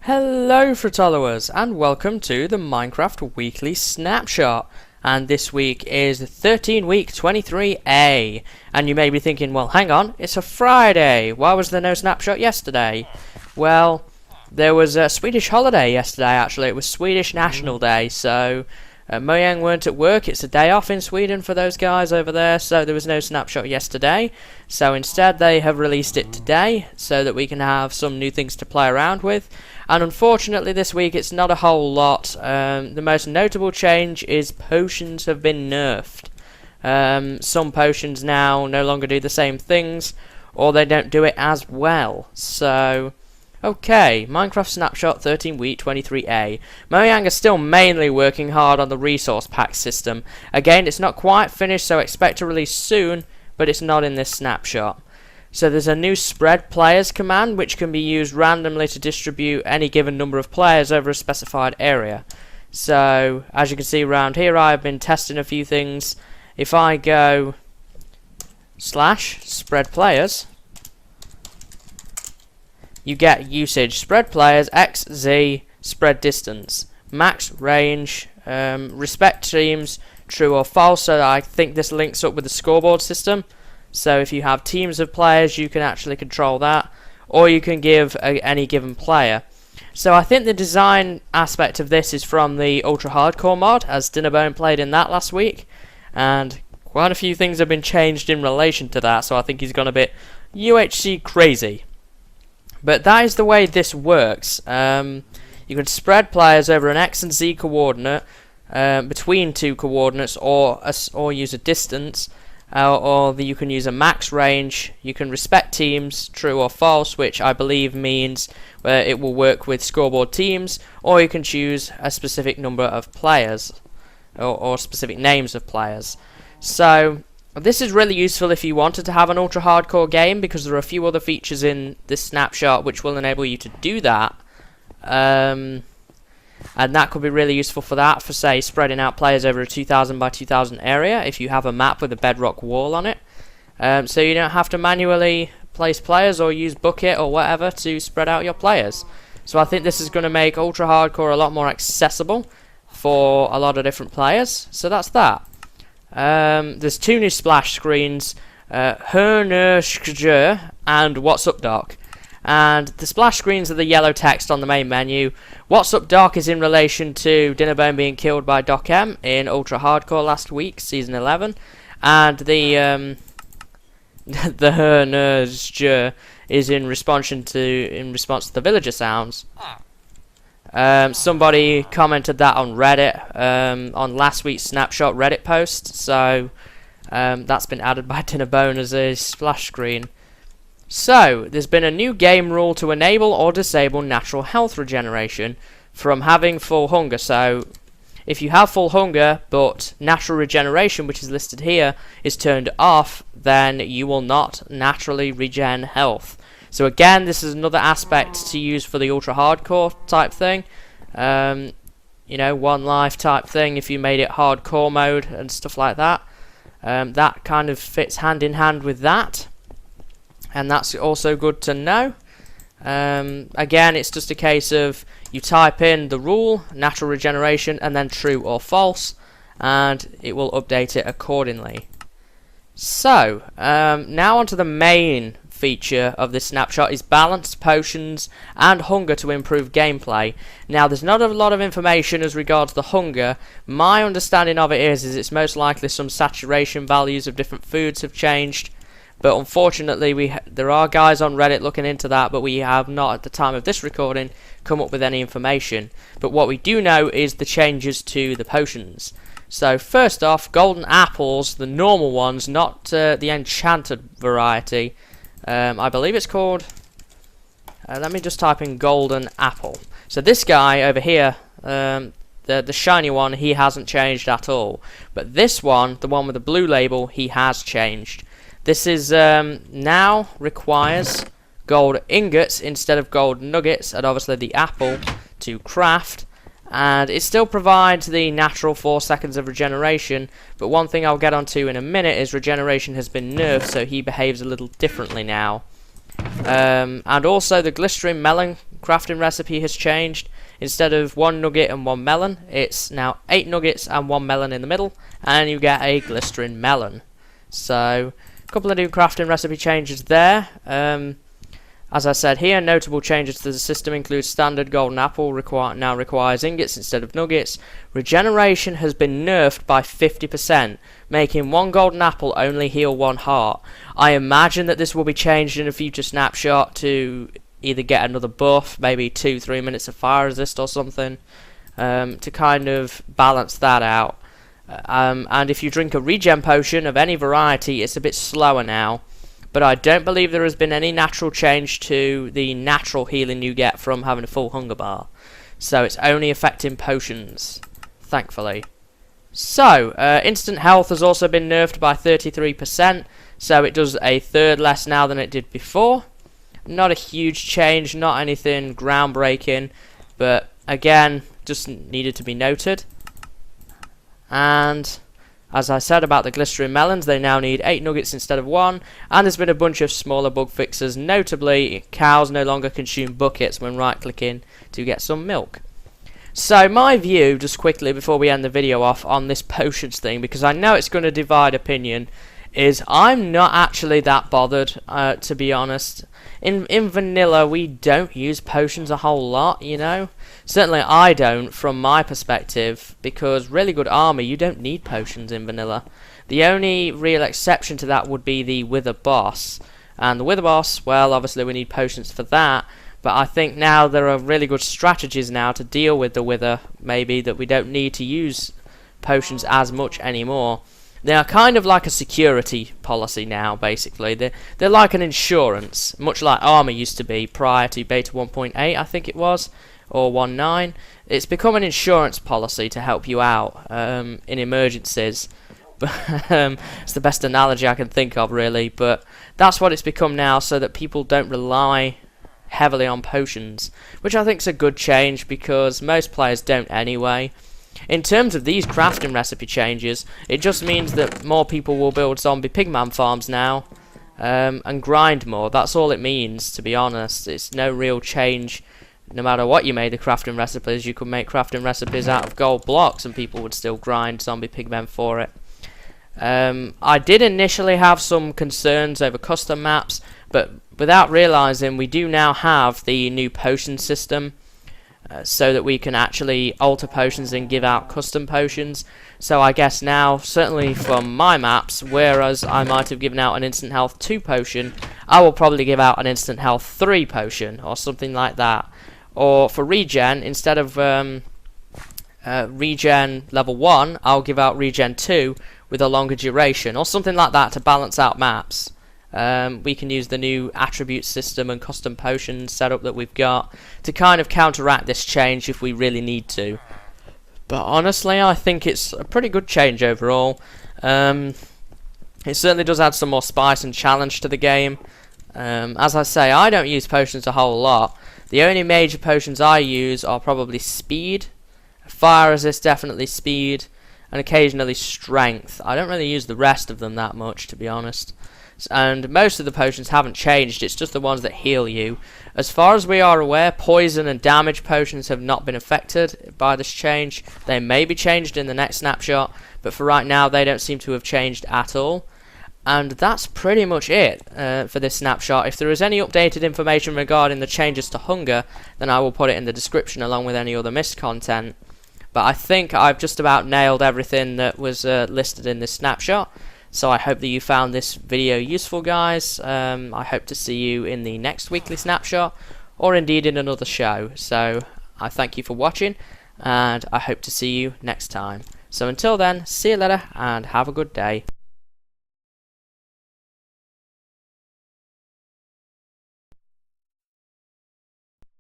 Hello Fretwellers and welcome to the Minecraft Weekly Snapshot, and this week is 13 week 23A, and you may be thinking, well hang on, it's a Friday, why was there no snapshot yesterday? Well, there was a Swedish holiday yesterday actually, it was Swedish National Day, so Mojang weren't at work, it's a day off in Sweden for those guys over there, so there was no snapshot yesterday, so instead they have released it today, so that we can have some new things to play around with. And unfortunately this week it's not a whole lot. The most notable change is potions have been nerfed. Some potions now no longer do the same things, or they don't do it as well. So, okay, Minecraft Snapshot 13 week 23A. Mojang are still mainly working hard on the resource pack system. Again, it's not quite finished, so expect to release soon, but it's not in this snapshot. So there's a new spreadplayers command which can be used randomly to distribute any given number of players over a specified area. So as you can see around here, I've been testing a few things. If I go /spreadplayers, you get usage spreadplayers XZ spread distance max range respect teams true or false. So I think this links up with the scoreboard system. So if you have teams of players, you can actually control that, or you can give any given player. So I think the design aspect of this is from the Ultra Hardcore mod, as Dinnerbone played in that last week, and quite a few things have been changed in relation to that, so I think he's gone a bit UHC crazy. But that is the way this works. You can spread players over an X and Z coordinate between two coordinates, or use a distance. Or you can use a max range. You can respect teams, true or false, which I believe means it will work with scoreboard teams, or you can choose a specific number of players, or specific names of players. So this is really useful if you wanted to have an ultra hardcore game, because there are a few other features in this snapshot which will enable you to do that. And that could be really useful for that, for say spreading out players over a 2000 by 2000 area if you have a map with a bedrock wall on it. So you don't have to manually place players or use bucket or whatever to spread out your players. So I think this is going to make ultra hardcore a lot more accessible for a lot of different players. So that's that. There's two new splash screens, Hernerskjö and What's Up Doc. And the splash screens are the yellow text on the main menu. What's Up Doc is in relation to Dinnerbone being killed by Doc M in Ultra Hardcore last week, Season 11. And the the Hernerskjö is in response to the villager sounds. Somebody commented that on Reddit, on last week's Snapshot Reddit post, so that's been added by Dinnerbone as a splash screen. So, there's been a new game rule to enable or disable natural health regeneration from having full hunger. So, if you have full hunger, but natural regeneration, which is listed here, is turned off, then you will not naturally regen health. So again, this is another aspect to use for the ultra hardcore type thing. You know, one life type thing, if you made it hardcore mode and stuff like that. That kind of fits hand in hand with that. And that's also good to know. Again, it's just a case of you type in the rule, natural regeneration, and then true or false, and it will update it accordingly. So, now onto the main feature of this snapshot is balanced potions and hunger to improve gameplay. Now, there's not a lot of information as regards the hunger. My understanding of it is it's most likely some saturation values of different foods have changed. But unfortunately, there are guys on Reddit looking into that, but we have not, at the time of this recording, come up with any information. But what we do know is the changes to the potions. So first off, golden apples, the normal ones, not the enchanted variety. I believe it's called... let me just type in golden apple. So this guy over here, the shiny one, he hasn't changed at all. But this one, the one with the blue label, he has changed. This is now requires gold ingots instead of gold nuggets, and obviously the apple to craft. And it still provides the natural 4 seconds of regeneration, but one thing I'll get onto in a minute is regeneration has been nerfed, so he behaves a little differently now. And also the glistering melon crafting recipe has changed. Instead of 1 nugget and 1 melon, it's now 8 nuggets and 1 melon in the middle, and you get a glistering melon. So, a couple of new crafting recipe changes there. As I said here, notable changes to the system include standard golden apple now requires ingots instead of nuggets. Regeneration has been nerfed by 50%, making 1 golden apple only heal 1 heart. I imagine that this will be changed in a future snapshot to either get another buff, maybe 2-3 minutes of fire resist or something, to kind of balance that out. And if you drink a regen potion of any variety, it's a bit slower now. But I don't believe there has been any natural change to the natural healing you get from having a full hunger bar. So it's only affecting potions, thankfully. So, instant health has also been nerfed by 33%, so it does a third less now than it did before. Not a huge change, not anything groundbreaking, but again, just needed to be noted. And as I said about the glistering melons, they now need 8 nuggets instead of 1, and there's been a bunch of smaller bug fixes, notably cows no longer consume buckets when right clicking to get some milk. So my view, just quickly before we end the video off on this potions thing, because I know it's going to divide opinion, is I'm not actually that bothered, to be honest. In vanilla, we don't use potions a whole lot, you know. Certainly I don't, from my perspective, because really good armor, you don't need potions in vanilla. The only real exception to that would be the Wither boss. And the Wither boss, well, obviously we need potions for that. But I think now there are really good strategies now to deal with the Wither, maybe, that we don't need to use potions as much anymore. They are kind of like a security policy now, basically. They're like an insurance, much like armor used to be prior to beta 1.8, I think it was, or 1.9. It's become an insurance policy to help you out in emergencies. It's the best analogy I can think of, really. But that's what it's become now, so that people don't rely heavily on potions, which I think is a good change because most players don't anyway. In terms of these crafting recipe changes, it just means that more people will build zombie pigman farms now, and grind more. That's all it means, to be honest. It's no real change. No matter what you made the crafting recipes, you could make crafting recipes out of gold blocks and people would still grind zombie pigmen for it. I did initially have some concerns over custom maps, but without realizing, we do now have the new potion system, so that we can actually alter potions and give out custom potions. So I guess now, certainly from my maps, whereas I might have given out an instant health 2 potion, I will probably give out an instant health 3 potion, or something like that. Or for regen, instead of regen level 1, I'll give out regen 2 with a longer duration, or something like that to balance out maps. We can use the new attribute system and custom potion setup that we've got to kind of counteract this change if we really need to. But honestly, I think it's a pretty good change overall. It certainly does add some more spice and challenge to the game. As I say, I don't use potions a whole lot. The only major potions I use are probably speed, fire resist, definitely speed, and occasionally strength. I don't really use the rest of them that much, to be honest. And most of the potions haven't changed, it's just the ones that heal you. As far as we are aware, poison and damage potions have not been affected by this change. They may be changed in the next snapshot, but for right now they don't seem to have changed at all. And that's pretty much it for this snapshot. If there is any updated information regarding the changes to hunger, then I will put it in the description along with any other missed content. But I think I've just about nailed everything that was listed in this snapshot. So I hope that you found this video useful, guys. I hope to see you in the next weekly snapshot, or indeed in another show. So I thank you for watching, and I hope to see you next time. So until then, see you later, and have a good day.